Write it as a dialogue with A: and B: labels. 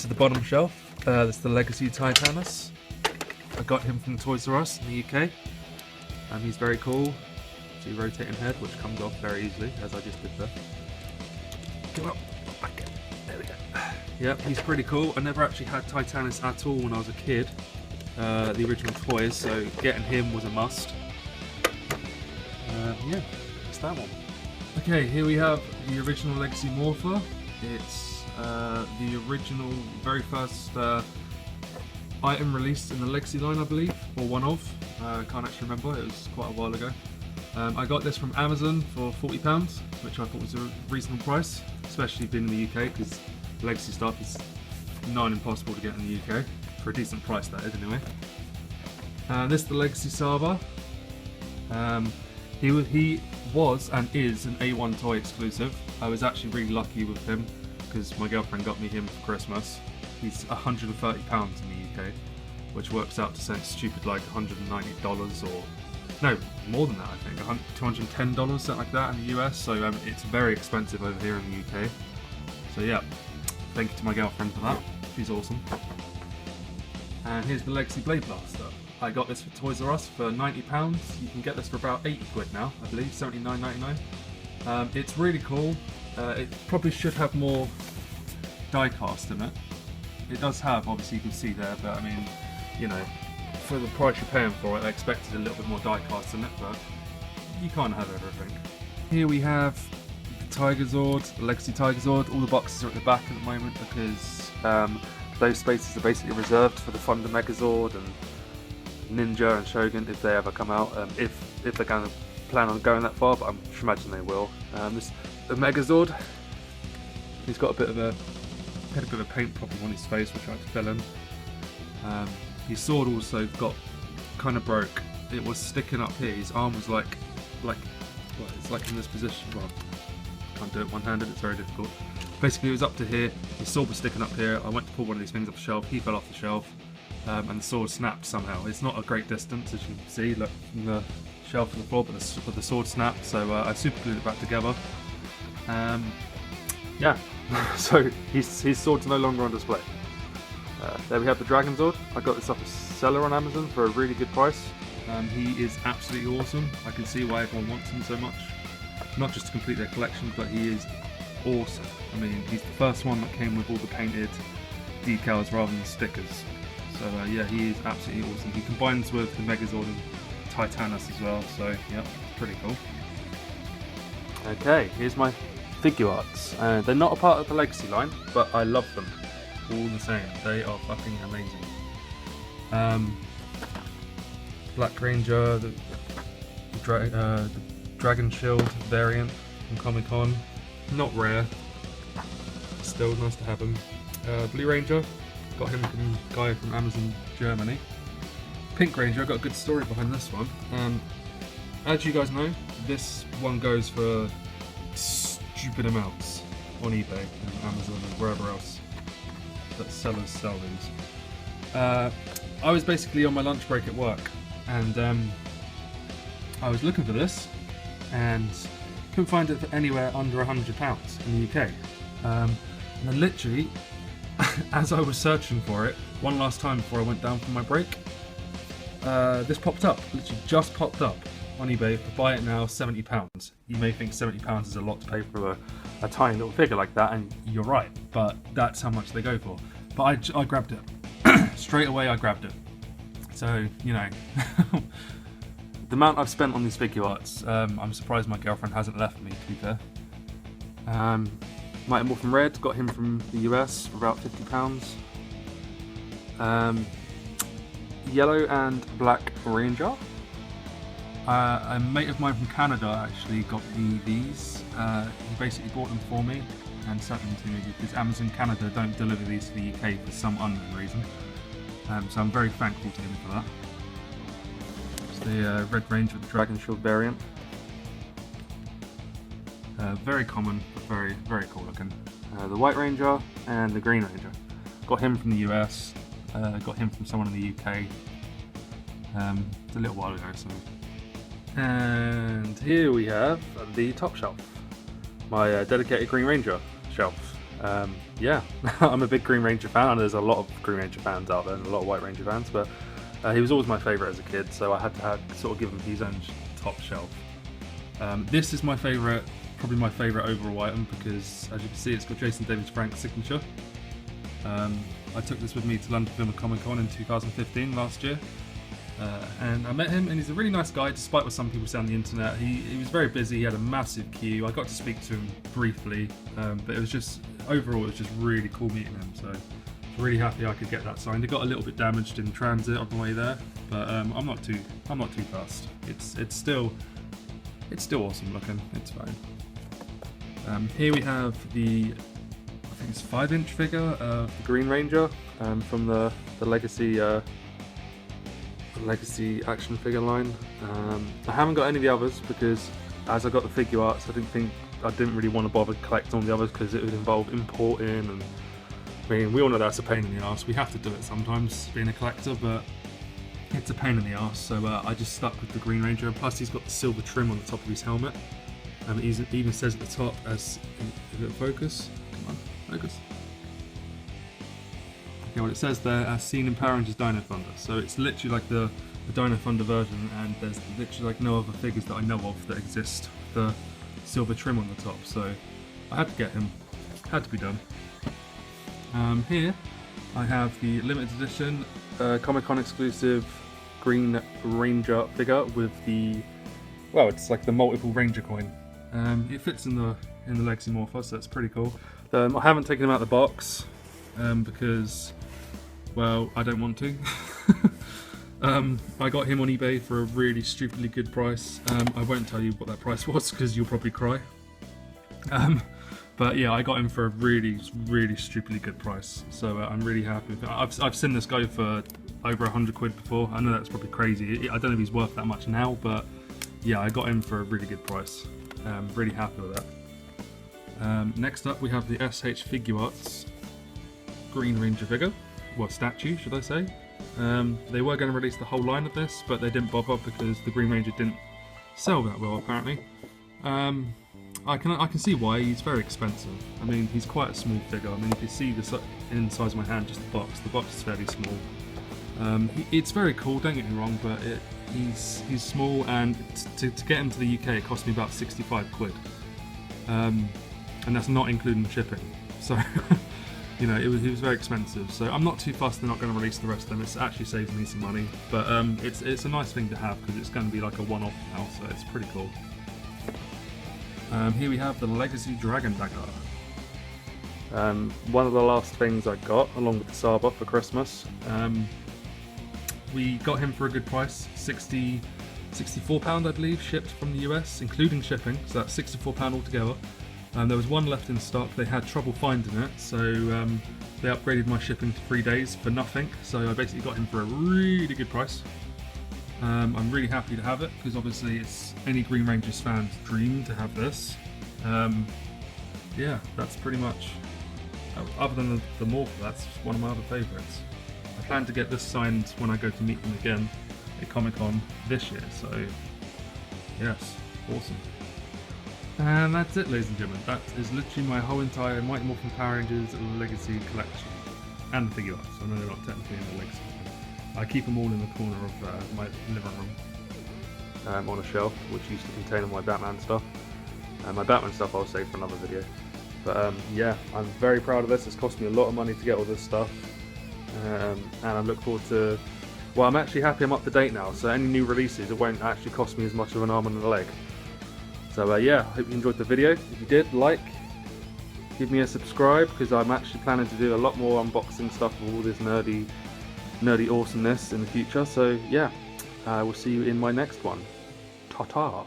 A: To the bottom shelf, there's the Legacy Titanus. I got him from Toys R Us in the UK. He's very cool. See, rotating head, which comes off very easily, as I just did there. Come up, back in. There we go. Yep, he's pretty cool. I never actually had Titanus at all when I was a kid. The original toys, so getting him was a must. Yeah, that's that one. Okay, here we have the original Legacy Morpher. It's the original, very first item released in the Legacy line, I believe, or one of. Can't actually remember, it was quite a while ago. I got this from Amazon for £40, which I thought was a reasonable price, especially being in the UK, because Legacy stuff is nigh impossible to get in the UK, for a decent price that is anyway. This is the Legacy Saba. He was and is an A1 toy exclusive. I was actually really lucky with him, because my girlfriend got me him for Christmas. He's £130 in the UK, which works out to sound stupid like $190 or no, more than that I think, $210, something like that in the US, so it's very expensive over here in the UK. So yeah, thank you to my girlfriend for that, she's awesome. And here's the Legacy Blade Blaster. I got this for Toys R Us for £90. You can get this for about 80 quid now, I believe, $79.99. It's really cool. It probably should have more die cast in it. It does have, obviously you can see there, but I mean, you know, for the price you're paying for it, I expected a little bit more die cast in it, but you can't have everything. Here we have the Megazord, the Legacy Megazord. All the boxes are at the back at the moment because those spaces are basically reserved for the Thunder Megazord and Ninja and Shogun if they ever come out. If they're going to plan on going that far, but I should imagine they will. The Megazord. He's got a bit of a paint problem on his face, which I had to fill in. His sword also got kind of broke. It was sticking up here. His arm was like it's like in this position. Well, can't do it one-handed. It's very difficult. Basically, it was up to here. His sword was sticking up here. I went to pull one of these things off the shelf. He fell off the shelf, and the sword snapped somehow. It's not a great distance, as you can see, look from the shelf to the floor, but the sword snapped. So I super glued it back together. Yeah, so his sword's no longer on display. There we have the Dragon Zord. I got this off a seller on Amazon for a really good price. He is absolutely awesome. I can see why everyone wants him so much. Not just to complete their collection, but he is awesome. I mean, he's the first one that came with all the painted decals rather than stickers. So yeah, he is absolutely awesome. He combines with the Megazord and Titanus as well, so yeah, pretty cool. Okay, here's my figure arts. They're not a part of the Legacy line, but I love them all the same. They are fucking amazing. Black Ranger, the Dragon Shield variant from Comic Con. Not rare, still nice to have him. Blue Ranger, got him from a guy from Amazon Germany. Pink Ranger, I've got a good story behind this one. As you guys know, this one goes for stupid amounts on eBay and Amazon and wherever else that sellers sell these. I was basically on my lunch break at work, and I was looking for this and couldn't find it for anywhere under £100 in the UK. And then literally, as I was searching for it one last time before I went down for my break, this popped up, literally just popped up on eBay for buy it now, £70. You may think £70 is a lot to pay for a tiny little figure like that, and you're right, but that's how much they go for. But I grabbed it. Straight away I grabbed it. So, you know, the amount I've spent on these figure arts, I'm surprised my girlfriend hasn't left me, to be fair. Mighty Morphin Red, got him from the US for about £50. Yellow and Black Ranger. A mate of mine from Canada actually got me these. He basically bought them for me and sent them to me because Amazon Canada don't deliver these to the UK for some unknown reason. So I'm very thankful to him for that. It's the Red Ranger with the Dragon Shield variant. Very common, but very, very cool looking. The White Ranger and the Green Ranger. Got him from the US, got him from someone in the UK. It's a little while ago, so. And here we have the top shelf. My dedicated Green Ranger shelf. Yeah, I'm a big Green Ranger fan, and there's a lot of Green Ranger fans out there and a lot of White Ranger fans, but he was always my favourite as a kid, so I had to sort of give him his own top shelf. This is my favourite, probably my favourite overall item, because as you can see it's got Jason David Frank's signature. I took this with me to London Film and Comic Con in 2015, last year. And I met him, and he's a really nice guy, despite what some people say on the internet. He was very busy, he had a massive queue. I got to speak to him briefly, but it was just, overall, it was just really cool meeting him. So I was really happy I could get that signed. It got a little bit damaged in transit on the way there, but I'm not too fussed. It's still awesome looking. It's fine. Here we have the, I think it's 5-inch figure of the Green Ranger from the Legacy action figure line. I haven't got any of the others because as I got the figure arts, I didn't really want to bother collecting all the others because it would involve importing, and I mean, we all know that's a pain in the arse. We have to do it sometimes being a collector, but it's a pain in the arse, so I just stuck with the Green Ranger. And plus he's got the silver trim on the top of his helmet. It even says at the top, as if it focus, come on, focus. Okay, well it says there, as seen in Power Rangers Dino Thunder. So it's literally like the Dino Thunder version, and there's literally like no other figures that I know of that exist with the silver trim on the top. So I had to get him, had to be done. Here I have the limited edition Comic Con exclusive Green Ranger figure with the, well, it's like the multiple Ranger coin. It fits in the Legacy Morpher, so that's pretty cool. I haven't taken him out of the box because, well, I don't want to. I got him on eBay for a really stupidly good price. I won't tell you what that price was because you'll probably cry. But yeah, I got him for a really stupidly good price. So I'm really happy with it. I've seen this go for over 100 quid before. I know that's probably crazy. I don't know if he's worth that much now, but yeah, I got him for a really good price. Really happy with that. Next up, we have the SH Figuarts Green Ranger figure, well, statue, should I say. They were going to release the whole line of this, but they didn't bother because the Green Ranger didn't sell that well, apparently. I can see why. He's very expensive. I mean, he's quite a small figure. I mean, if you see the size of my hand, just the box is fairly small. It's very cool, don't get me wrong, but he's small, and to get him to the UK it cost me about 65 quid. And that's not including shipping. So, you know, it was very expensive. So I'm not too fussed they're not going to release the rest of them. It actually saves me some money. But it's a nice thing to have because it's going to be like a one-off now, so it's pretty cool. Here we have the Legacy Dragon Dagger. One of the last things I got, along with the Saba for Christmas. We got him for a good price, £64 I believe, shipped from the US, including shipping, so that's £64 altogether. There was one left in stock. They had trouble finding it, so they upgraded my shipping to 3 days for nothing, so I basically got him for a really good price. I'm really happy to have it because obviously it's any Green Rangers fan's dream to have this. Yeah, that's pretty much, other than the Morpher, that's one of my other favourites. I plan to get this signed when I go to meet them again at Comic Con this year, so yes, awesome. And that's it, ladies and gentlemen. That is literally my whole entire Mighty Morphin Power Rangers Legacy collection. And the figure arts. I know they're not technically in the Legacy. I keep them all in the corner of my living room on a shelf, which used to contain all my Batman stuff. My Batman stuff I'll save for another video. But yeah, I'm very proud of this. It's cost me a lot of money to get all this stuff. And I look forward to... Well, I'm actually happy I'm up to date now, so any new releases, it won't actually cost me as much of an arm and a leg. So yeah, I hope you enjoyed the video. If you did, like, give me a subscribe, because I'm actually planning to do a lot more unboxing stuff of all this nerdy awesomeness in the future. So yeah, we'll see you in my next one. Ta-ta!